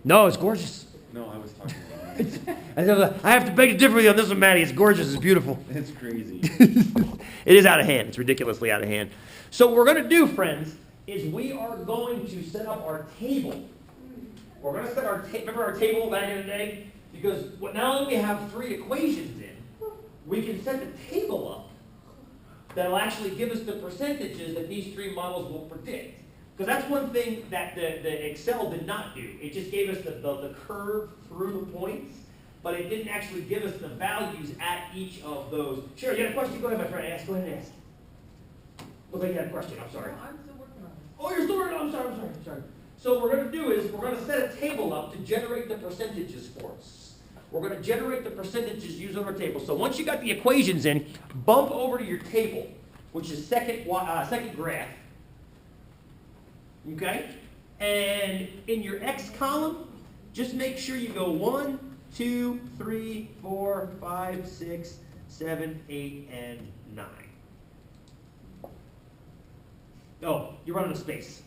No, it's gorgeous. No, I was talking about I have to beg to differ with you on this one, Maddie. It's gorgeous. It's beautiful. It's crazy. It is out of hand. It's ridiculously out of hand. So what we're going to do, friends, is we are going to set up our table. We're going to set our remember our table back in the day? Because not only we have 3 equations in, we can set the table up that'll actually give us the percentages that these 3 models will predict. Because that's one thing that the Excel did not do. It just gave us the curve through the points, but it didn't actually give us the values at each of those. Sure, you had a question? Go ahead, my friend. Go ahead and ask. Look like you had a question. I'm sorry. No, I'm still working on it. Oh, you're still working. I'm sorry. So what we're going to do is we're going to set a table up to generate the percentages for us. We're going to generate the percentages using our table. So once you got the equations in, bump over to your table, which is second graph. Okay? And in your X column, just make sure you go 1, 2, 3, 4, 5, 6, 7, 8, and 9. Oh, you're running a space.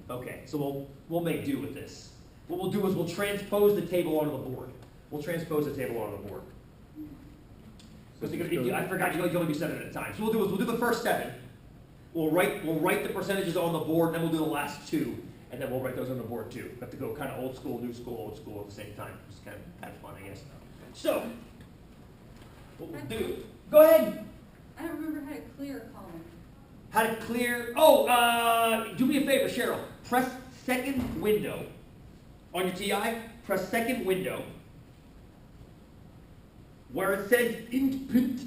Okay, so we'll make do with this. What we'll do is we'll transpose the table onto the board. We'll transpose the table onto the board. Because I forgot you only do 7 at a time. So we'll do the first 7. We'll write the percentages on the board, and then we'll do the last 2, and then we'll write those on the board too. We have to go kind of old school, new school, old school at the same time. It's kind of have fun, I guess. So, what we'll do? Go ahead. I don't remember how to clear a column. How to clear? Do me a favor, Cheryl. Press second window on your TI. Press second window. Where it says input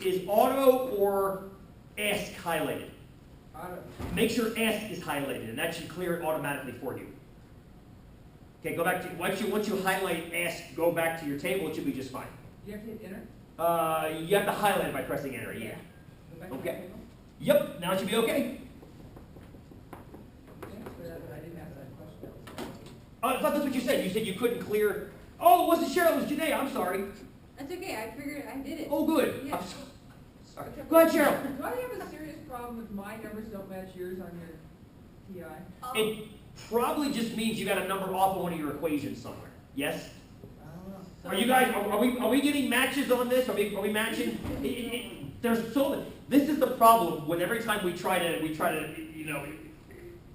is auto or ask highlighted. Make sure ask is highlighted, and that should clear it automatically for you. Okay, go back to once you highlight ask, go back to your table. It should be just fine. You have to hit enter? You have to highlight it by pressing enter. Yeah. Go back to the Okay. table? Yep. Now it should be okay. Thanks for that, but I didn't ask that question. I thought that's what you said. You said you couldn't clear. Oh, it wasn't Cheryl. It was Janae. I'm sorry. That's okay, I figured I did it. Oh, good. Yeah. I'm sorry. Go ahead, Cheryl. Do I have a serious problem with my numbers don't match yours on your TI? It probably just means you got a number off of one of your equations somewhere. Yes? Are you guys? Are we getting matches on this? Are we matching? This is the problem with every time we try to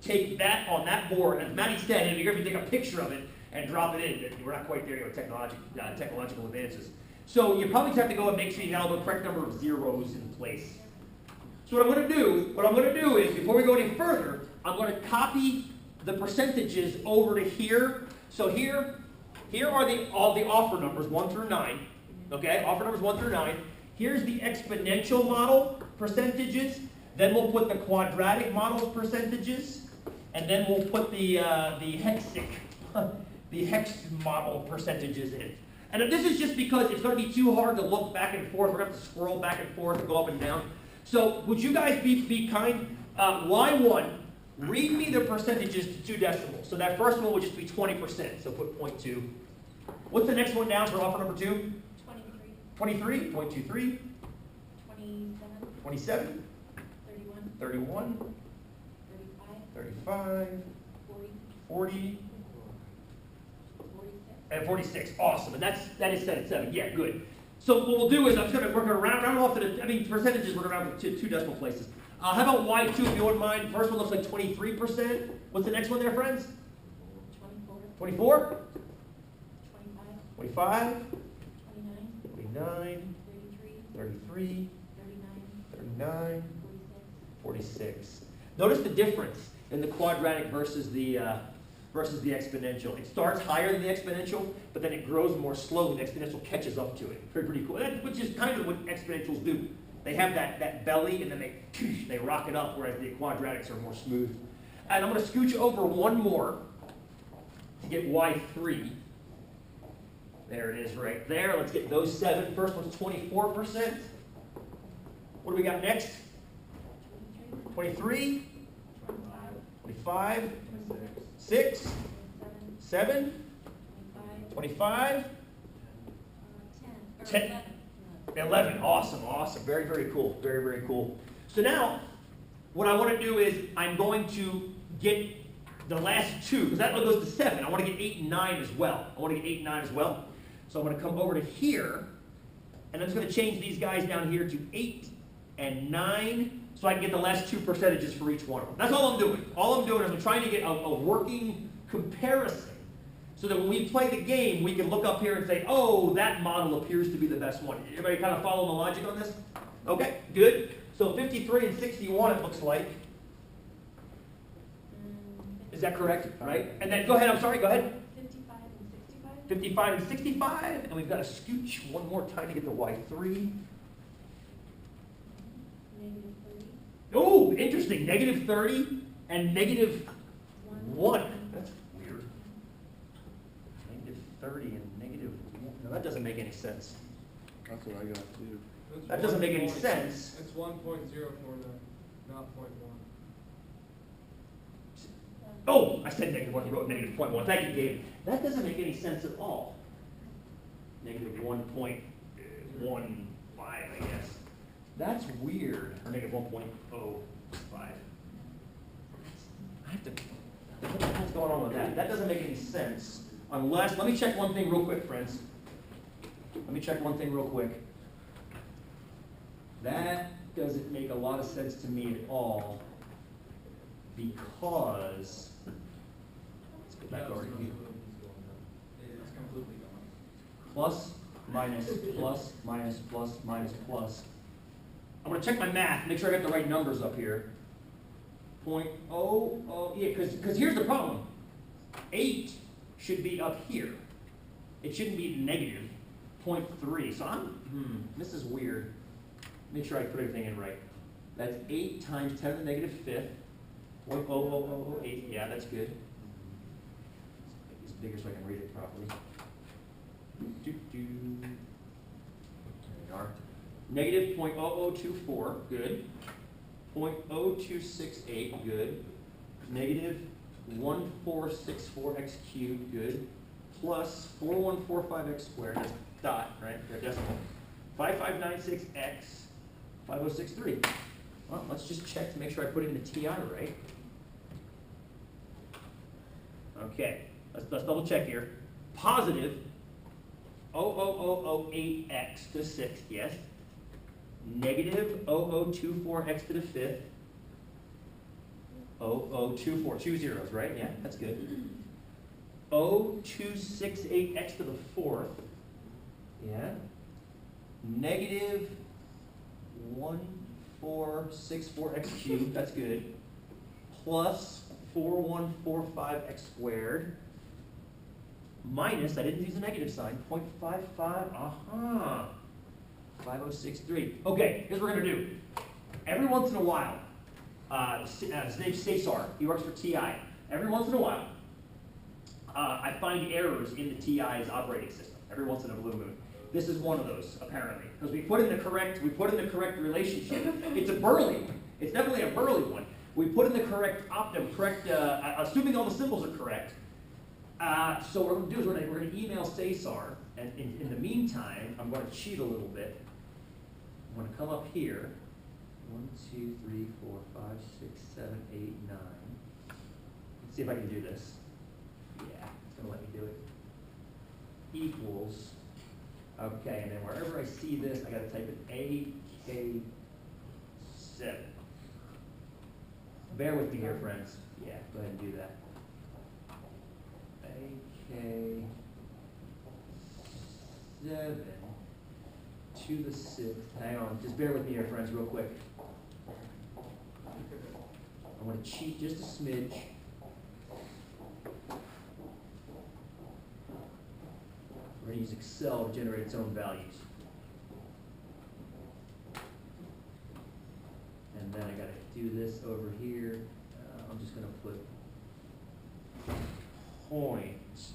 take that on that board. As Maddie said, if you're going to take a picture of it and drop it in, we're not quite there with technological advances. So you probably just have to go and make sure you got all the correct number of zeros in place. So what I'm going to do is, before we go any further, I'm going to copy the percentages over to here. So here are all the offer numbers 1 through 9. Okay, offer numbers 1 through 9. Here's the exponential model percentages. Then we'll put the quadratic model percentages, and then we'll put the hex model percentages in. And this is just because it's going to be too hard to look back and forth. We're going to have to scroll back and forth and go up and down. So would you guys be kind? Line 1, read me the percentages to 2 decimals. So that first one would just be 20%. So put 0.2. What's the next one down for offer number 2? 23. 23. 0.23. 27. 27. 31. 31. 35. 35. 40. 40. 46. And 46. Awesome. And that is set at 7. Yeah, good. So what we'll do is we're going to round off to percentages. We're going to round to 2 decimal places. How about Y2, if you wouldn't mind? First one looks like 23%. What's the next one there, friends? 24. 24. 25. 25. 29. 29. 33. 33. 39. 39. 46. 46. Notice the difference in the quadratic versus the exponential. It starts higher than the exponential, but then it grows more slowly. The exponential catches up to it. Pretty cool. Which is kind of what exponentials do. They have that belly, and then they rock it up, whereas the quadratics are more smooth. And I'm going to scooch over one more to get Y3. There it is right there. Let's get those 7. First one's 24%. What do we got next? 23. 25. 6. 7. 25. 10. 11. Awesome. Very, very cool. Very, very cool. So now, what I want to do is I'm going to get the last two, because that one goes to 7. I want to get 8 and 9 as well. I want to get 8 and 9 as well. So I'm going to come over to here, and I'm just going to change these guys down here to 8 and 9, so I can get the last two percentages for each one of them. That's all I'm doing. All I'm doing is I'm trying to get a working comparison, so that when we play the game, we can look up here and say, oh, that model appears to be the best one. Everybody kind of following the logic on this? Okay, good. So 53 and 61, it looks like. Is that correct? Right? And then, go ahead, I'm sorry, go ahead. 55 and 65? 55 and 65, and we've got to scooch one more time to get the Y3. Negative 30? Oh, interesting, negative 30 and negative 1. That's weird. Negative 30 and negative 1. No, that doesn't make any sense. That's what I got too. That doesn't make any sense. It's 1.049, not .1. Oh, I said negative 1, I wrote negative 0.1. Thank you, Gabe. That doesn't make any sense at all. Negative 1.15, I guess. That's weird. Or negative 1.05. I have to, what the hell's going on with that? That doesn't make any sense. Unless, let me check one thing real quick, friends. Let me check one thing real quick. That doesn't make a lot of sense to me at all, because, let's go back over here. It's completely gone. Plus, minus, plus, minus, plus, minus, plus. I'm gonna check my math, make sure I got the right numbers up here. Yeah, because here's the problem. 8 should be up here. It shouldn't be negative 0.3, so this is weird. Make sure I put everything in right. That's 8 times 10 to the negative 5th. 0.00008, yeah, that's good. Make this bigger so I can read it properly. There we are. Negative 0.0024, good. 0.0268, good. Negative 1464x cubed, good. Plus 4145x squared, that's dot, right? They're decimal. 5596x 5063. Well, let's just check to make sure I put in the TI right. Okay, let's double check here. Positive 00008x to the 6th, yes. Negative 0024x to the 5th. 0024, 2 zeros, right? Yeah, that's good. 0268x to the 4th. Yeah. Negative 1464x cubed, that's good. Plus 4145x squared. Minus, I didn't use a negative sign, 0.55, 5063. Okay, here's what we're gonna do. Every once in a while, his name's Cesar, he works for TI. Every once in a while, I find errors in the TI's operating system, every once in a blue moon. This is one of those, apparently, because we put in the correct relationship. It's a Burley one. It's definitely a Burley one. We put in the correct assuming all the symbols are correct. So what we're going to do is we're going to email Cesar, and in the meantime, I'm going to cheat a little bit. I'm going to come up here. 1, 2, 3, 4, 5, 6, 7, 8, 9. Let's see if I can do this. Yeah, it's going to let me do it. Equals. Okay, and then wherever I see this, I got to type in AK7. Bear with me here, friends. Yeah, go ahead and do that. AK7 to the 6th. Hang on, just bear with me here, friends, real quick. I want to cheat just a smidge. We're going to use Excel to generate its own values. And then I got to do this over here. I'm just going to put points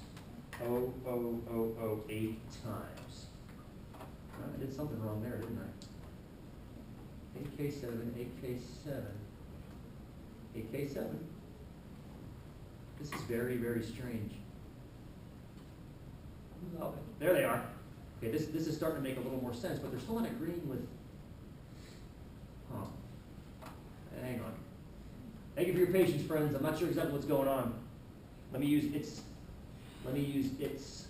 0.0008 times. I did something wrong there, didn't I? AK7, AK7, AK7. This is very, very strange. Oh, there they are. Okay, this is starting to make a little more sense, but they're still not agreeing with. Hang on. Thank you for your patience, friends. I'm not sure exactly what's going on. Let me use its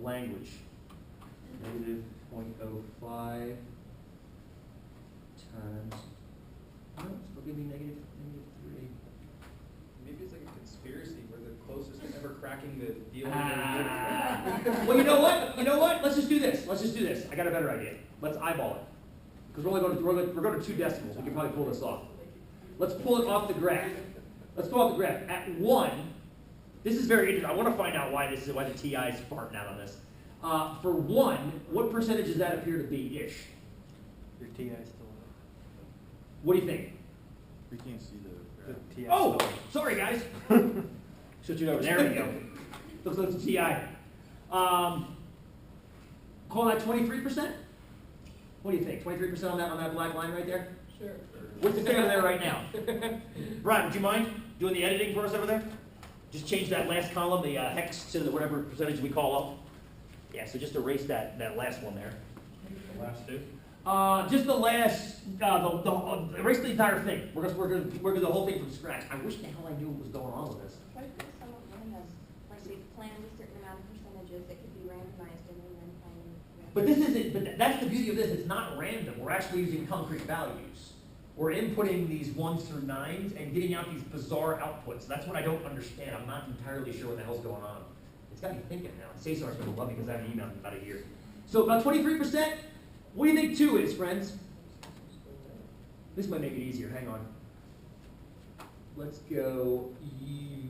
language. Negative 0.05 times, no, still give me negative 3. Maybe it's like a conspiracy where the closest to ever cracking the deal. Well, you know what? You know what? Let's just do this. I got a better idea. Let's eyeball it. Because we're going to 2 decimals. We can probably pull this off. Let's pull it off the graph. Let's go off the graph. At 1, this is very interesting. I want to find out why the TI is farting out on this. For 1, what percentage does that appear to be, ish? Your TI is still up. What do you think? We can't see the. The TI Oh, still up. sorry guys. Switch it over. There we go. Looks like the TI. Call that 23%? What do you think? 23% on that black line right there? Sure. What's the over there right now? Brian, would you mind doing the editing for us over there? Just change that last column, the hex to the whatever percentage we call up. Yeah, so just erase that last one there. The last 2? Just the last, erase the entire thing. We're gonna do the whole thing from scratch. I wish the hell I knew what was going on with this. What if someone has, like, we've planned a certain amount of percentages that could be randomized and then finding. But this isn't, but that's the beauty of this, it's not random. We're actually using concrete values. We're inputting these 1s through 9s and getting out these bizarre outputs. That's what I don't understand. I'm not entirely sure what the hell's going on. It's got me thinking now. Cesar's gonna love me because I haven't emailed him about a year. So about 23%. What do you think 2 is, friends? This might make it easier. Hang on. Let's go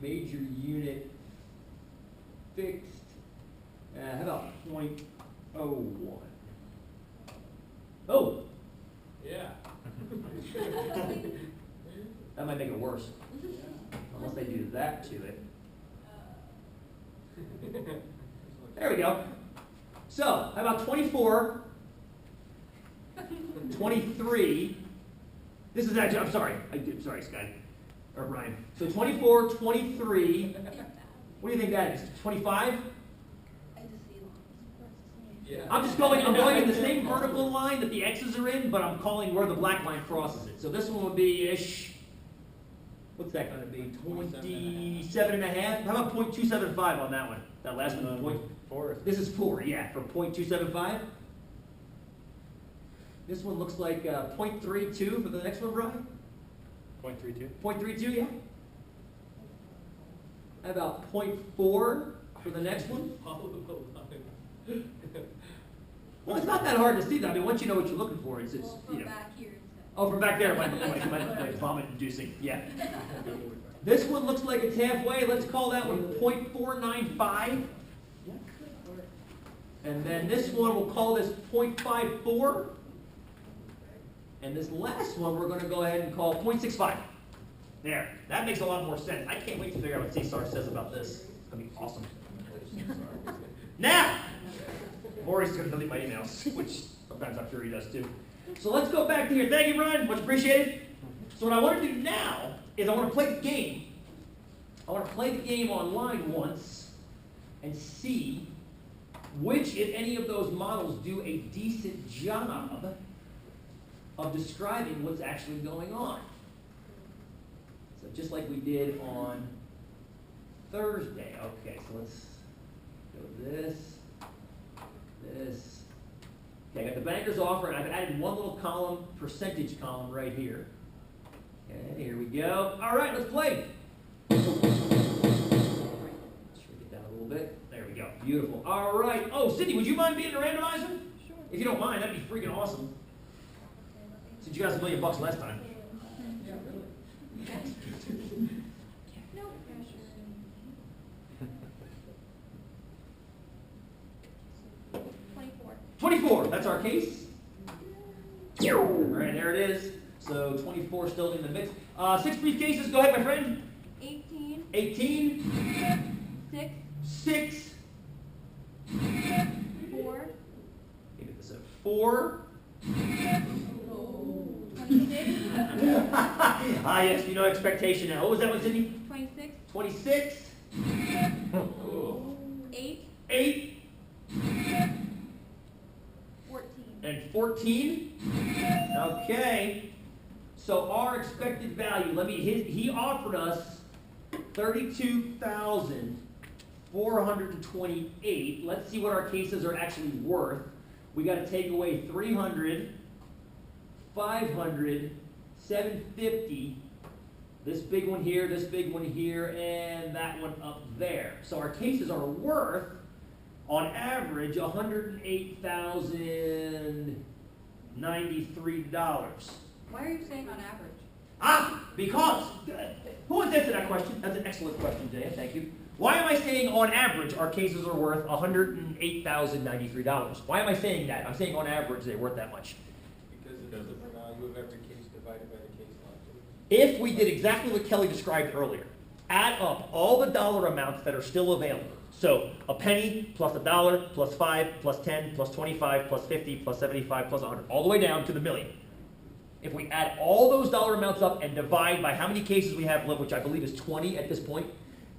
major unit fixed. How about 0.01? Oh, Yeah. that might make it worse. Unless they do that to it. There we go. So, how about 24, 23? This is actually, I'm sorry, sorry, Sky, or Ryan. So 24, 23, what do you think that is? 25? I just see Yeah. I'm going in the same vertical line that the X's are in, but I'm calling where the black line crosses it. So this one would be ish, what's that gonna be? 27.5? How about 0.275 on that one? That last one, point. 4. This is 4, yeah, for 0.275. This one looks like 0.32 for the next one, Brian? 0.32. 0.32, yeah. How about 0.4 for the next one? Follow the line. Well, it's not that hard to see, though. I mean, once you know what you're looking for, it's Well, you from know. back here. Oh, from back there, my vomit-inducing, yeah. This one looks like it's halfway. Let's call that one 0.495. And then this one, we'll call this 0.54. And this last one, we're going to go ahead and call 0.65. There. That makes a lot more sense. I can't wait to figure out what Cesar says about this. It's going to be awesome. Now, Maurice is going to delete my emails, which sometimes I'm sure he does too. So let's go back to here. Thank you, Brian. Much appreciated. So what I want to do now is I want to play the game. I want to play the game online once and see which, if any of those models, do a decent job of describing what's actually going on. So just like we did on Thursday. Okay, so let's go this. Okay, I got the banker's offer, and I've added one little column, percentage column right here. Okay, here we go. All right, let's play. Shrink it down a little bit. There we go. Beautiful. All right. Oh, Sydney, would you mind being the randomizer? Sure. If you don't mind, that'd be freaking awesome. Since you got us $1 million last time. Yeah, really. No pressure. 24. 24, that's our case. All right, there it is. So 24 still in the mix. 6 briefcases, go ahead, my friend. 18. 18, 6. 6, 4. give it this up. 4. 26. Ah, yes, you know expectation now. What was that one, Sydney? 26. 26, 8. 8, 14. and 14. Okay. So our expected value, he offered us 32,428. Let's see what our cases are actually worth. We got to take away 300, 500, 750. This big one here, this big one here, and that one up there. So our cases are worth, on average, $108,093. Why are you saying on average? Because, who has answered that question? That's an excellent question, Jay, thank you. Why am I saying on average our cases are worth $108,093? Why am I saying that? I'm saying on average they're worth that much. Because of the value of every case divided by the case lot. If we did exactly what Kelly described earlier, add up all the dollar amounts that are still available. So a penny plus $1 plus 5 plus 10 plus 25 plus 50 plus 75 plus 100, all the way down to the million. If we add all those dollar amounts up and divide by how many cases we have left, which I believe is 20 at this point,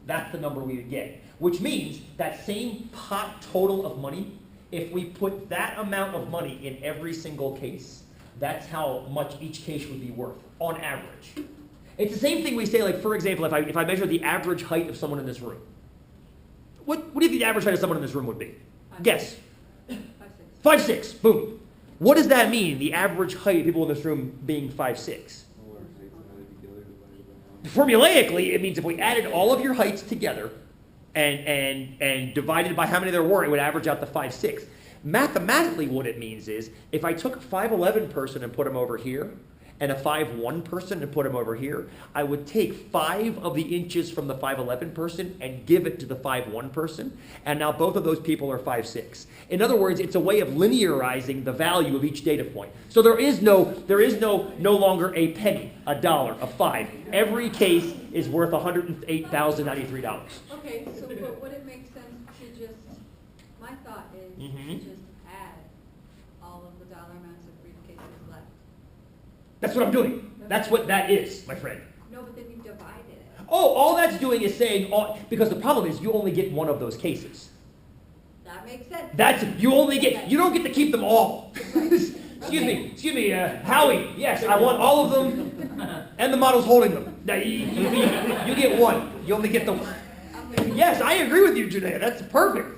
that's the number we would get. Which means that same pot total of money, if we put that amount of money in every single case, that's how much each case would be worth, on average. It's the same thing we say, like, for example, if I measure the average height of someone in this room, what do you think the average height of someone in this room would be? Guess. 5'6", boom. What does that mean, the average height of people in this room being 5'6"? Formulaically, it means if we added all of your heights together and divided by how many there were, it would average out to 5'6". Mathematically, what it means is, if I took a 5'11" person and put him over here, and a 5'1" person and put him over here, I would take 5 of the inches from the 5'11" person and give it to the 5'1" person, and now both of those people are 5'6". In other words, it's a way of linearizing the value of each data point. So there is no longer a penny, a dollar, a 5. Every case is worth $108,093. Okay, so but would it make sense to just, my thought is to just add all of the dollar amounts of briefcases left? That's what I'm doing. That's what that is, my friend. No, but then you divided it. Oh, all that's doing is saying, because the problem is you only get one of those cases. That makes sense. You don't get to keep them all. Excuse me, Howie, yes, I want all of them, and the model's holding them. Now, you get one. You only get the one. Yes, I agree with you, Janaea. That's perfect.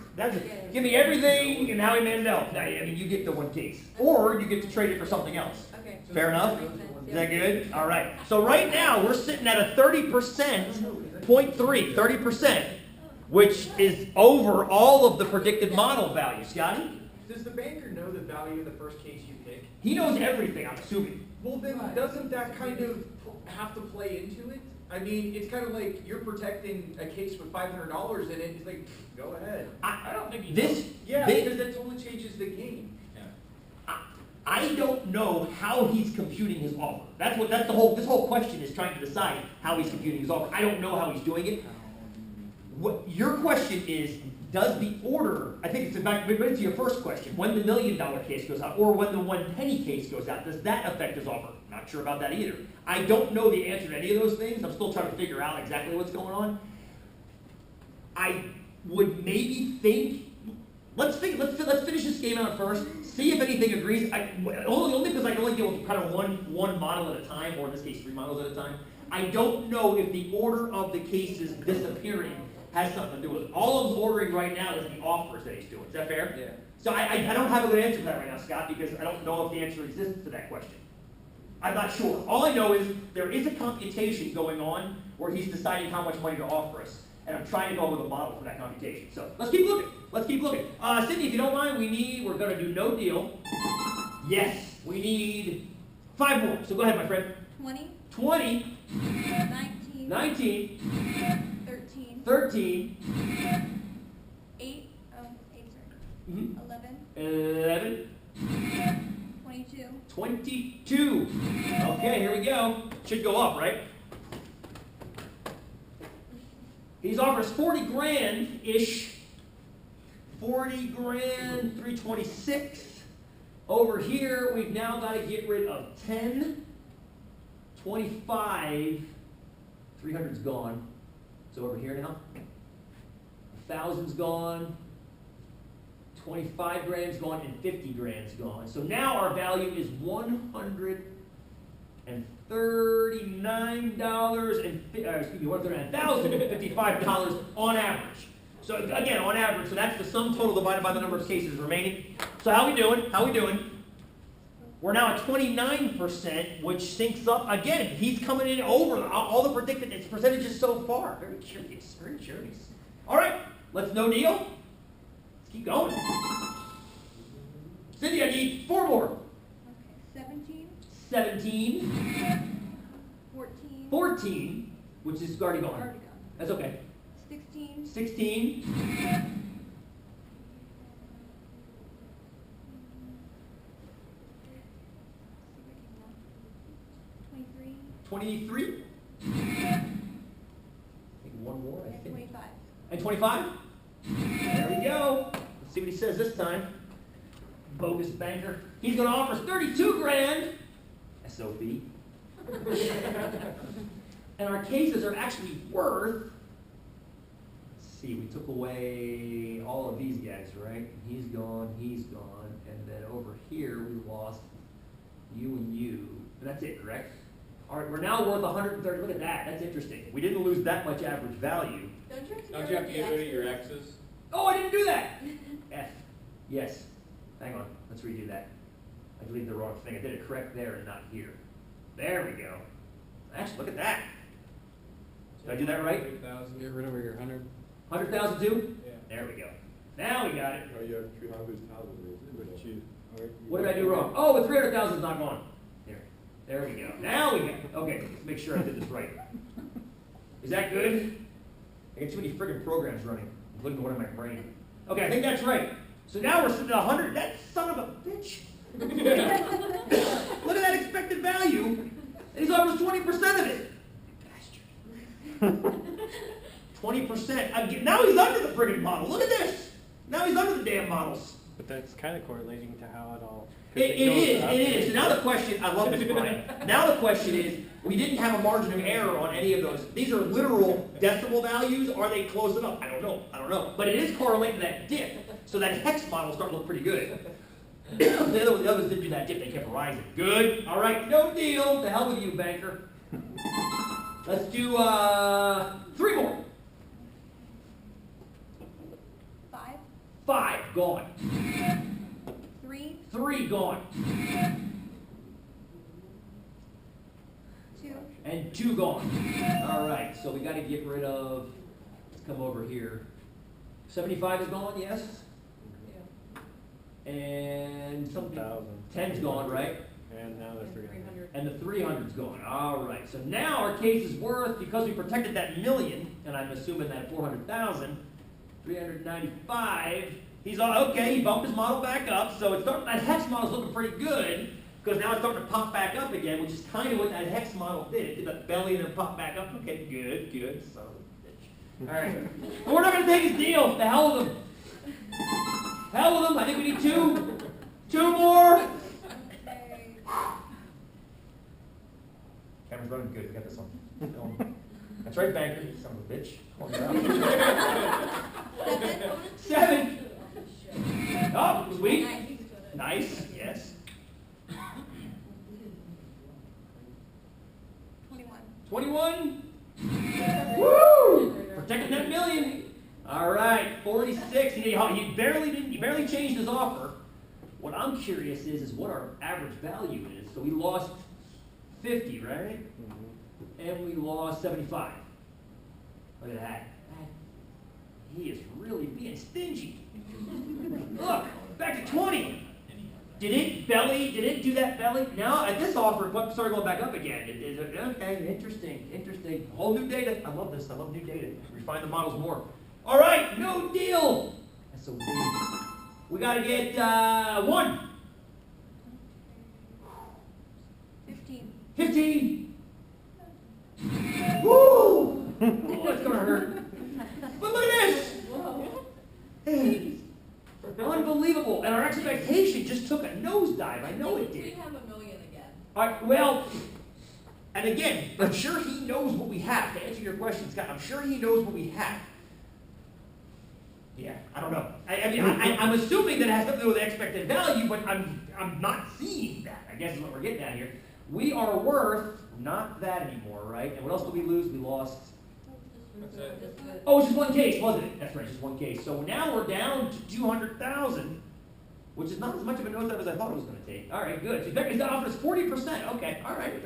Give me everything and Howie Mandel. Now, you get the one case. Or you get to trade it for something else. Okay. Fair enough? Is that good? All right. So right now, we're sitting at a 30%, which is over all of the predicted model value. Scotty? Does the banker know the value of the first case you pick? He knows everything, I'm assuming. Well, then doesn't that kind of have to play into it? I mean, it's kind of like you're protecting a case with $500 in it. It's like, go ahead. I don't think because that totally changes the game. I don't know how he's computing his offer. This whole question is trying to decide how he's computing his offer. I don't know how he's doing it. What your question is, does the order, I think it's back to your first question, when the $1 million case goes out or when the 1 penny case goes out, does that affect his offer? Not sure about that either. I don't know the answer to any of those things. I'm still trying to figure out exactly what's going on. I would maybe think, let's finish this game out first, see if anything agrees. Only because I can only deal with kind of one model at a time, or in this case 3 models at a time. I don't know if the order of the cases disappearing has something to do with it. All I'm ordering right now is the offers that he's doing. Is that fair? Yeah. So I don't have a good answer to that right now, Scott, because I don't know if the answer exists to that question. I'm not sure. All I know is there is a computation going on where he's deciding how much money to offer us. And I'm trying to go with a model for that computation. So let's keep looking. Sydney, if you don't mind, we're going to do no deal. Yes, we need 5 more. So go ahead, my friend. 20, 19, 19, 13, 13, 8, 11, 22. 22. Okay, here we go. Should go up, right? He's offers 40 grand-ish. 40 grand, 326. Over here, we've now got to get rid of 10, 25. 300's gone. So over here now. 1,000's gone. 25 grand's gone and 50 grand's gone. So now our value is $100,000. $139,055 on average. So again, on average, so that's the sum total divided by the number of cases remaining. So how we doing? How we doing? We're now at 29%, which syncs up. Again, he's coming in over all the predicted percentages so far. Very curious, very curious. All right, let's no deal. Let's keep going. Cindy, I need 4 more. Okay, 17, 17, 14. 14, which is already gone. Already gone. That's okay. 16, 16, 23, 23. I think one more, I and think. 25. And 25? There we go. Let's see what he says this time. Bogus banker. He's going to offer us 32 grand. SOB. And our cases are actually worth, let's see, we took away all of these guys, right? He's gone, and then over here we lost you and you. And that's it, correct? All right, we're now worth 130. Look at that. That's interesting. We didn't lose that much average value. Don't you have to Don't you have to get rid of your X's? Oh, I didn't do that. F. Yes. Hang on. Let's redo that. I deleted the wrong thing. I did it correct there and not here. There we go. Actually, look at that. Did I do that right? 8,000, get rid of your 100. 100,000 too? Yeah. There we go. Now we got it. Oh, you have 300,000, but you. What did I do wrong? Oh, the 300,000 is not gone. Here. There we go. Now we got it. Okay, let's make sure I did this right. Is that good? I got too many friggin' programs running. I'm looking at one in my brain. Okay, I think that's right. So now we're sitting at 100. That son of a bitch. Look at that expected value. And he's almost 20% of it. Bastard. 20%. Again, now he's under the friggin' model. Look at this. Now he's under the damn models. But that's kind of correlating to how it all. It is. So now the question, I love this, Brian. Now the question is, we didn't have a margin of error on any of those. These are literal decimal values. Are they close enough? I don't know. But it is correlating to that dip. So that hex model is starting to look pretty good. The others didn't do that dip. They kept rising. Good. All right. No deal. The hell with you, banker. Let's do 3 more. 5, 5 gone. 3, 3 gone. 2, And 2 gone. All right, so we got to get rid of, let's come over here. 75 is gone, yes? And something, 10's gone, right? And now they're 300. And the 300's gone. All right, so now our case is worth, because we protected that million, and I'm assuming that 400,000, 395, he's all, okay, he bumped his model back up, so it's starting, that hex model's looking pretty good, because now it's starting to pop back up again, which is kind of what that hex model did. It did the belly and then pop back up. Okay, good, son of a bitch. All right, but we're not going to take his deal. The hell with him. Hell with him. I think we need 2 more. okay. Camera's running good. We got this on film. That's right, banker. You son of a bitch. Calling you out. 7. Oh, sweet. Nice. Yes. 21. Woo! Protecting that million. All right, 46. He barely changed his offer. What I'm curious is what our average value is. So we lost 50, right? And we lost 75. Look at that. He is really being stingy. Look, back to 20. Did it do that belly? Now, at this offer, it started going back up again. Okay, interesting. Whole new data. I love this. I love new data. Refine the models more. All right, no deal. SOB. We got to get 1. 15. 15. Woo! Oh, that's going to hurt. But look at this. Unbelievable. And our expectation just took a nosedive. I know it We did. have $1 million again. All right, well, and again, I'm sure he knows what we have. To answer your question, Scott, I'm sure he knows what we have. Yeah, I don't know. I'm assuming that it has something to do with expected value, but I'm not seeing that. I guess is what we're getting at here. We are worth not that anymore, right? And what else did we lose? We lost. What's that? Oh, it's just one case, wasn't it? That's right, just one case. So now we're down to 200,000, which is not as much of a nosedive as I thought it was going to take. All right, good. So Becky's offered us 40%. Okay, all right. That's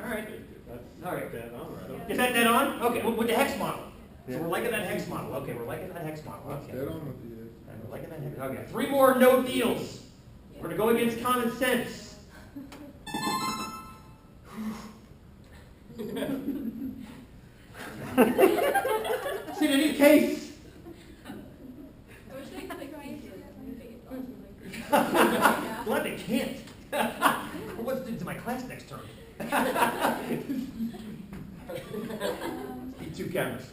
All right. dead on, right? Is that dead on? Okay, with the hex model. So Yeah. we're liking that hex model. Okay, we're liking that hex model. That's Okay. dead on with you. We're liking that hex. Okay, 3 more no deals. We're going to go against common sense. See, in any case, I wish they could make me glad they can't. What's to my class next term? Need 2 cameras.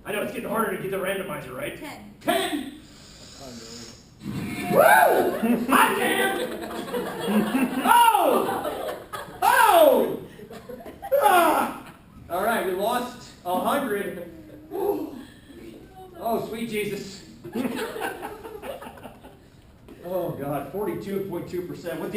I know it's getting harder to get the randomizer, right? 10. 10! Woo! Hot damn! Oh! Oh! Ah! All right, we lost 100. Oh, sweet Jesus. Oh, God, 42.2%. With the